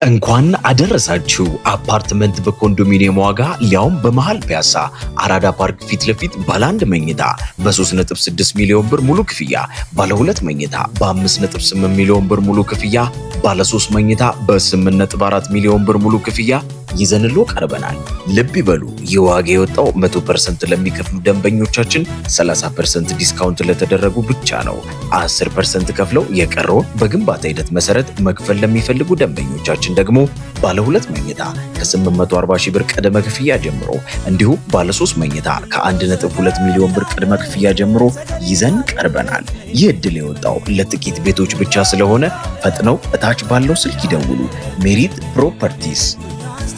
እንኳን አደረሳችሁ። አፓርትመንት በኮንዶሚኒየም ዋጋ ሊያውም በመሃል ፒያሳ አራዳ ፓርክ ፊት ለፊት ባለ 1 መኝታ በ3.6 ሚሊዮን ብር ሙሉ ክፍያ፣ ባለ 2 መኝታ በ5.8 ሚሊዮን ብር ሙሉ ክፍያ፣ ባለ 3 መኝታ በ8.4 ሚሊዮን ብር ሙሉ ክፍያ ይዘንሎ ቀርበናል። ልብ ይበሉ፣ ይህ ዋጋ የወጣው 100% ለሚከፍሉ ደንበኞቻችን 30% ዲስካውንት ለተደረጉ ብቻ ነው። 10% ከፍለው የቀረውን በግንባታ ሂደት መሰረት መክፈል ለሚፈልጉ ደንበኞቻችን ደግሞ ባለ 2 መኝታ ከ840 ሺህ ብር ቅድመ ክፍያ ጀምሮ እንዲሁም ባለ 3 መኝታ ከ1.2 ሚሊዮን ብር ቅድመ ክፍያ ጀምሮ ይዘን ቀርበናል። ይህ ዕድል የወጣው ለጥቂት ቤቶች ብቻ ስለሆነ ፈጥነው እታች ባለው ስልክ ይደውሉ። ሜሪት ፕሮፐርቲስ።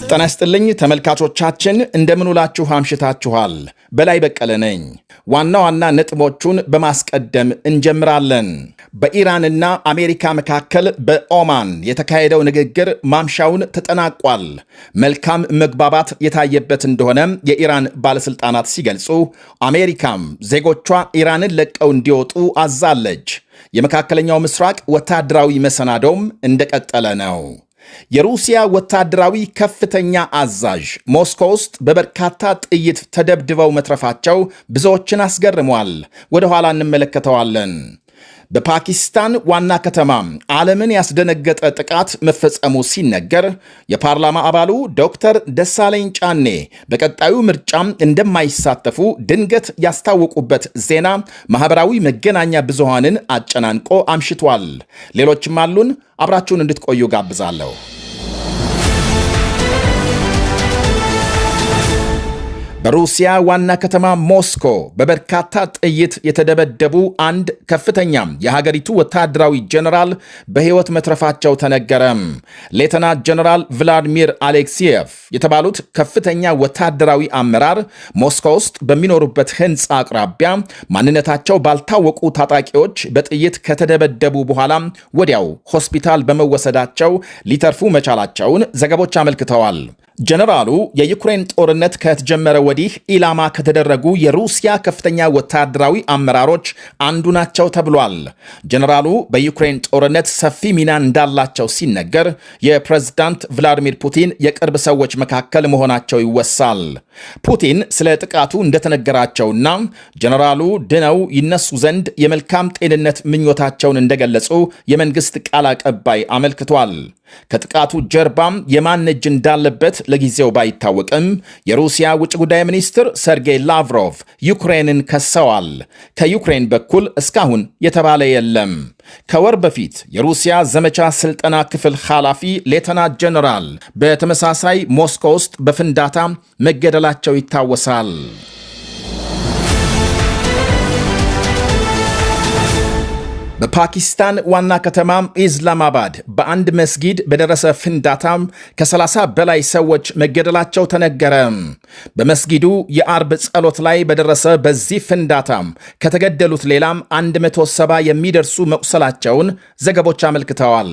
ጤና ይስጥልኝ ተመልካቾቻችን፣ እንደምን ውላችሁ አምሽታችኋል? በላይ በቀለ ነኝ። ዋና ዋና ነጥቦቹን በማስቀደም እንጀምራለን። በኢራንና አሜሪካ መካከል በኦማን የተካሄደው ንግግር ማምሻውን ተጠናቋል። መልካም መግባባት የታየበት እንደሆነ የኢራን ባለሥልጣናት ሲገልጹ፣ አሜሪካም ዜጎቿ ኢራንን ለቀው እንዲወጡ አዛለች። የመካከለኛው ምስራቅ ወታደራዊ መሰናዶም እንደቀጠለ ነው። የሩሲያ ወታደራዊ ከፍተኛ አዛዥ ሞስኮ ውስጥ በበርካታ ጥይት ተደብድበው መትረፋቸው ብዙዎችን አስገርሟል። ወደ ኋላ እንመለከተዋለን። በፓኪስታን ዋና ከተማ ዓለምን ያስደነገጠ ጥቃት መፈጸሙ ሲነገር የፓርላማ አባሉ ዶክተር ደሳለኝ ጫኔ በቀጣዩ ምርጫም እንደማይሳተፉ ድንገት ያስታወቁበት ዜና ማኅበራዊ መገናኛ ብዙሃንን አጨናንቆ አምሽቷል። ሌሎችም አሉን። አብራችሁን እንድትቆዩ ጋብዛለሁ። በሩሲያ ዋና ከተማ ሞስኮ በበርካታ ጥይት የተደበደቡ አንድ ከፍተኛ የሀገሪቱ ወታደራዊ ጀነራል በሕይወት መትረፋቸው ተነገረም። ሌተና ጀነራል ቭላዲሚር አሌክሲየቭ የተባሉት ከፍተኛ ወታደራዊ አመራር ሞስኮ ውስጥ በሚኖሩበት ሕንፃ አቅራቢያ ማንነታቸው ባልታወቁ ታጣቂዎች በጥይት ከተደበደቡ በኋላ ወዲያው ሆስፒታል በመወሰዳቸው ሊተርፉ መቻላቸውን ዘገቦች አመልክተዋል። ጀነራሉ የዩክሬን ጦርነት ከተጀመረ ወዲህ ኢላማ ከተደረጉ የሩሲያ ከፍተኛ ወታደራዊ አመራሮች አንዱ ናቸው ተብሏል። ጀነራሉ በዩክሬን ጦርነት ሰፊ ሚና እንዳላቸው ሲነገር የፕሬዝዳንት ቭላዲሚር ፑቲን የቅርብ ሰዎች መካከል መሆናቸው ይወሳል። ፑቲን ስለ ጥቃቱ እንደተነገራቸውና ጀነራሉ ድነው ይነሱ ዘንድ የመልካም ጤንነት ምኞታቸውን እንደገለጹ የመንግሥት ቃል አቀባይ አመልክቷል። ከጥቃቱ ጀርባም የማን እጅ እንዳለበት ለጊዜው ባይታወቅም የሩሲያ ውጭ ጉዳይ ሚኒስትር ሰርጌይ ላቭሮቭ ዩክሬንን ከሰዋል። ከዩክሬን በኩል እስካሁን የተባለ የለም። ከወር በፊት የሩሲያ ዘመቻ ስልጠና ክፍል ኃላፊ ሌተና ጀነራል በተመሳሳይ ሞስኮ ውስጥ በፍንዳታ መገደላቸው ይታወሳል። በፓኪስታን ዋና ከተማ ኢስላማባድ በአንድ መስጊድ በደረሰ ፍንዳታም ከ30 በላይ ሰዎች መገደላቸው ተነገረ። በመስጊዱ የአርብ ጸሎት ላይ በደረሰ በዚህ ፍንዳታም ከተገደሉት ሌላም 170 የሚደርሱ መቁሰላቸውን ዘገቦች አመልክተዋል።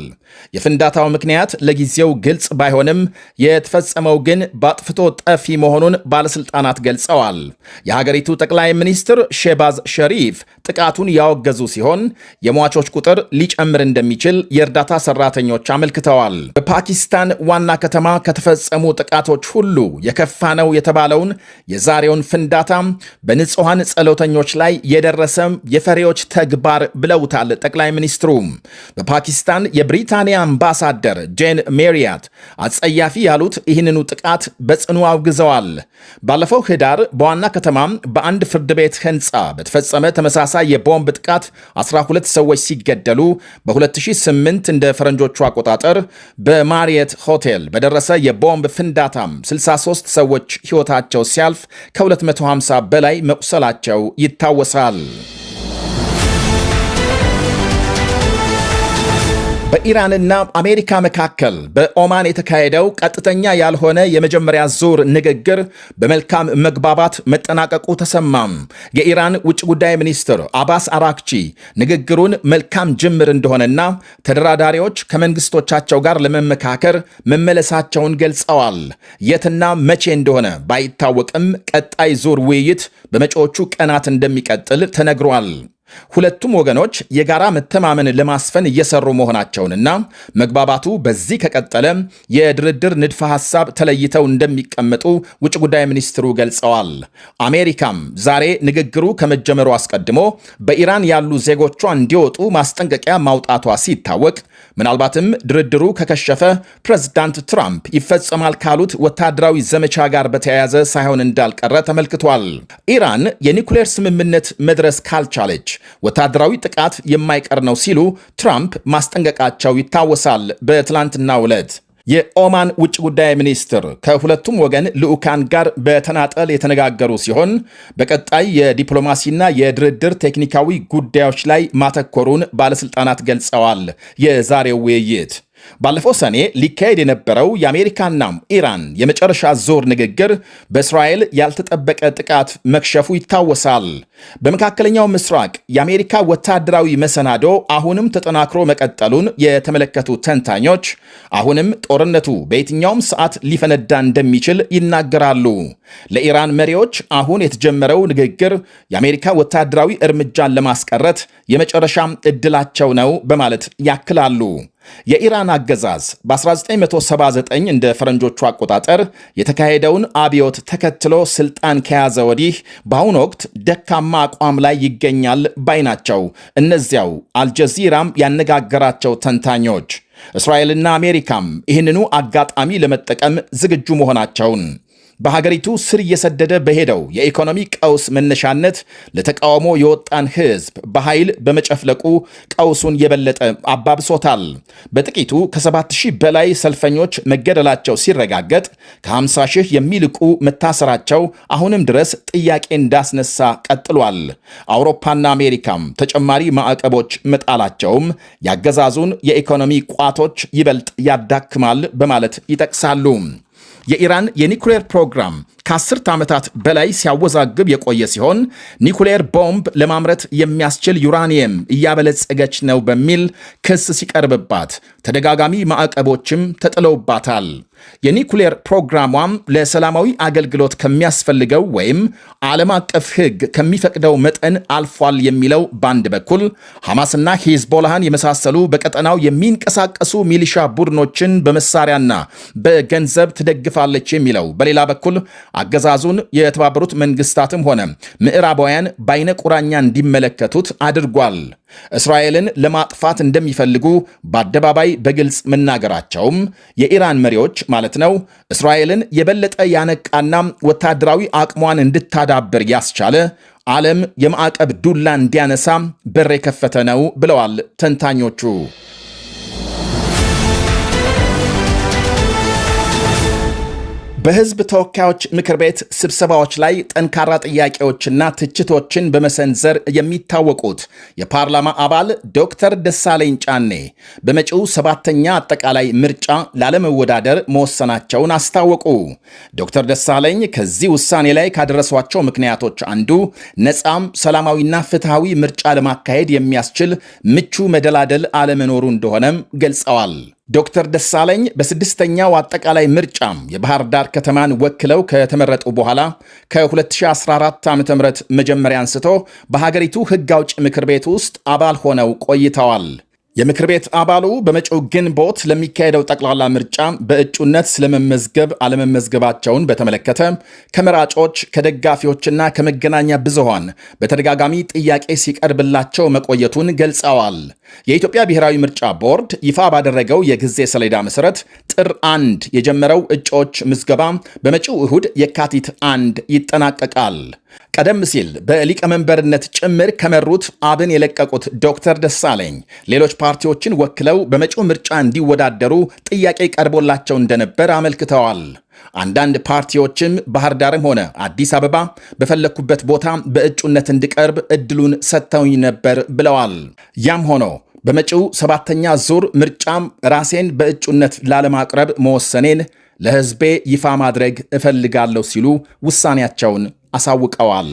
የፍንዳታው ምክንያት ለጊዜው ግልጽ ባይሆንም የተፈጸመው ግን በአጥፍቶ ጠፊ መሆኑን ባለሥልጣናት ገልጸዋል። የሀገሪቱ ጠቅላይ ሚኒስትር ሼባዝ ሸሪፍ ጥቃቱን ያወገዙ ሲሆን የሟቾች ቁጥር ሊጨምር እንደሚችል የእርዳታ ሰራተኞች አመልክተዋል። በፓኪስታን ዋና ከተማ ከተፈጸሙ ጥቃቶች ሁሉ የከፋ ነው የተባለውን የዛሬውን ፍንዳታ በንጹሐን ጸሎተኞች ላይ የደረሰ የፈሪዎች ተግባር ብለውታል ጠቅላይ ሚኒስትሩ። በፓኪስታን የብሪታንያ አምባሳደር ጄን ሜሪያት አጸያፊ ያሉት ይህንኑ ጥቃት በጽኑ አውግዘዋል። ባለፈው ህዳር በዋና ከተማ በአንድ ፍርድ ቤት ህንፃ በተፈጸመ ተመሳሳይ የቦምብ ጥቃት 12 ሰዎች ሲገደሉ በ2008 እንደ ፈረንጆቹ አቆጣጠር በማሪየት ሆቴል በደረሰ የቦምብ ፍንዳታም 63 ሰዎች ሕይወታቸው ሲያልፍ ከ250 በላይ መቁሰላቸው ይታወሳል። በኢራንና አሜሪካ መካከል በኦማን የተካሄደው ቀጥተኛ ያልሆነ የመጀመሪያ ዙር ንግግር በመልካም መግባባት መጠናቀቁ ተሰማም። የኢራን ውጭ ጉዳይ ሚኒስትር አባስ አራክቺ ንግግሩን መልካም ጅምር እንደሆነና ተደራዳሪዎች ከመንግስቶቻቸው ጋር ለመመካከር መመለሳቸውን ገልጸዋል። የትና መቼ እንደሆነ ባይታወቅም ቀጣይ ዙር ውይይት በመጪዎቹ ቀናት እንደሚቀጥል ተነግሯል። ሁለቱም ወገኖች የጋራ መተማመን ለማስፈን እየሰሩ መሆናቸውንና መግባባቱ በዚህ ከቀጠለ የድርድር ንድፈ ሐሳብ ተለይተው እንደሚቀመጡ ውጭ ጉዳይ ሚኒስትሩ ገልጸዋል። አሜሪካም ዛሬ ንግግሩ ከመጀመሩ አስቀድሞ በኢራን ያሉ ዜጎቿ እንዲወጡ ማስጠንቀቂያ ማውጣቷ ሲታወቅ ምናልባትም ድርድሩ ከከሸፈ ፕሬዝዳንት ትራምፕ ይፈጸማል ካሉት ወታደራዊ ዘመቻ ጋር በተያያዘ ሳይሆን እንዳልቀረ ተመልክቷል። ኢራን የኒኩሌር ስምምነት መድረስ ካልቻለች ወታደራዊ ጥቃት የማይቀር ነው ሲሉ ትራምፕ ማስጠንቀቃቸው ይታወሳል። በትላንትናው ዕለት የኦማን ውጭ ጉዳይ ሚኒስትር ከሁለቱም ወገን ልዑካን ጋር በተናጠል የተነጋገሩ ሲሆን በቀጣይ የዲፕሎማሲና የድርድር ቴክኒካዊ ጉዳዮች ላይ ማተኮሩን ባለስልጣናት ገልጸዋል። የዛሬው ውይይት ባለፈው ሰኔ ሊካሄድ የነበረው የአሜሪካና ኢራን የመጨረሻ ዙር ንግግር በእስራኤል ያልተጠበቀ ጥቃት መክሸፉ ይታወሳል። በመካከለኛው ምስራቅ የአሜሪካ ወታደራዊ መሰናዶ አሁንም ተጠናክሮ መቀጠሉን የተመለከቱ ተንታኞች አሁንም ጦርነቱ በየትኛውም ሰዓት ሊፈነዳ እንደሚችል ይናገራሉ። ለኢራን መሪዎች አሁን የተጀመረው ንግግር የአሜሪካ ወታደራዊ እርምጃን ለማስቀረት የመጨረሻም ዕድላቸው ነው በማለት ያክላሉ። የኢራን አገዛዝ በ1979 እንደ ፈረንጆቹ አቆጣጠር የተካሄደውን አብዮት ተከትሎ ስልጣን ከያዘ ወዲህ በአሁኑ ወቅት ደካማ አቋም ላይ ይገኛል ባይ ናቸው። እነዚያው አልጀዚራም ያነጋገራቸው ተንታኞች እስራኤልና አሜሪካም ይህንኑ አጋጣሚ ለመጠቀም ዝግጁ መሆናቸውን በሀገሪቱ ስር እየሰደደ በሄደው የኢኮኖሚ ቀውስ መነሻነት ለተቃውሞ የወጣን ሕዝብ በኃይል በመጨፍለቁ ቀውሱን የበለጠ አባብሶታል። በጥቂቱ ከ7,000 በላይ ሰልፈኞች መገደላቸው ሲረጋገጥ ከ50 ሺህ የሚልቁ መታሰራቸው አሁንም ድረስ ጥያቄ እንዳስነሳ ቀጥሏል። አውሮፓና አሜሪካም ተጨማሪ ማዕቀቦች መጣላቸውም ያገዛዙን የኢኮኖሚ ቋቶች ይበልጥ ያዳክማል በማለት ይጠቅሳሉ። የኢራን የኒኩሌር ፕሮግራም ከ10 ዓመታት በላይ ሲያወዛግብ የቆየ ሲሆን ኒኩሌር ቦምብ ለማምረት የሚያስችል ዩራኒየም እያበለጸገች ነው በሚል ክስ ሲቀርብባት ተደጋጋሚ ማዕቀቦችም ተጥለውባታል። የኒኩሌር ፕሮግራሟም ለሰላማዊ አገልግሎት ከሚያስፈልገው ወይም ዓለም አቀፍ ሕግ ከሚፈቅደው መጠን አልፏል የሚለው በአንድ በኩል ሐማስና ሂዝቦላህን የመሳሰሉ በቀጠናው የሚንቀሳቀሱ ሚሊሻ ቡድኖችን በመሳሪያና በገንዘብ ትደግፋለች የሚለው በሌላ በኩል አገዛዙን የተባበሩት መንግስታትም ሆነ ምዕራባውያን በአይነ ቁራኛ እንዲመለከቱት አድርጓል። እስራኤልን ለማጥፋት እንደሚፈልጉ በአደባባይ በግልጽ መናገራቸውም የኢራን መሪዎች ማለት ነው እስራኤልን የበለጠ ያነቃና ወታደራዊ አቅሟን እንድታዳብር ያስቻለ ዓለም የማዕቀብ ዱላ እንዲያነሳ በር የከፈተ ነው ብለዋል ተንታኞቹ። በሕዝብ ተወካዮች ምክር ቤት ስብሰባዎች ላይ ጠንካራ ጥያቄዎችና ትችቶችን በመሰንዘር የሚታወቁት የፓርላማ አባል ዶክተር ደሳለኝ ጫኔ በመጪው 7ኛ አጠቃላይ ምርጫ ላለመወዳደር መወሰናቸውን አስታወቁ። ዶክተር ደሳለኝ ከዚህ ውሳኔ ላይ ካደረሷቸው ምክንያቶች አንዱ ነፃም ሰላማዊና ፍትሐዊ ምርጫ ለማካሄድ የሚያስችል ምቹ መደላደል አለመኖሩ እንደሆነም ገልጸዋል። ዶክተር ደሳለኝ በ6ኛው አጠቃላይ ምርጫም የባህር ዳር ከተማን ወክለው ከተመረጡ በኋላ ከ2014 ዓ.ም መጀመሪያ አንስቶ በሀገሪቱ ሕግ አውጭ ምክር ቤት ውስጥ አባል ሆነው ቆይተዋል። የምክር ቤት አባሉ በመጪው ግንቦት ለሚካሄደው ጠቅላላ ምርጫ በእጩነት ስለመመዝገብ አለመመዝገባቸውን በተመለከተ ከመራጮች ከደጋፊዎችና ከመገናኛ ብዙሃን በተደጋጋሚ ጥያቄ ሲቀርብላቸው መቆየቱን ገልጸዋል። የኢትዮጵያ ብሔራዊ ምርጫ ቦርድ ይፋ ባደረገው የጊዜ ሰሌዳ መሰረት ጥር 1 የጀመረው እጩዎች ምዝገባ በመጪው እሁድ የካቲት 1 ይጠናቀቃል። ቀደም ሲል በሊቀመንበርነት ጭምር ከመሩት አብን የለቀቁት ዶክተር ደሳለኝ ሌሎች ፓርቲዎችን ወክለው በመጪው ምርጫ እንዲወዳደሩ ጥያቄ ቀርቦላቸው እንደነበር አመልክተዋል። አንዳንድ ፓርቲዎችም ባህር ዳርም ሆነ አዲስ አበባ በፈለኩበት ቦታ በእጩነት እንዲቀርብ እድሉን ሰጥተውኝ ነበር ብለዋል። ያም ሆኖ በመጪው 7ኛ ዙር ምርጫም ራሴን በእጩነት ላለማቅረብ መወሰኔን ለሕዝቤ ይፋ ማድረግ እፈልጋለሁ ሲሉ ውሳኔያቸውን አሳውቀዋል።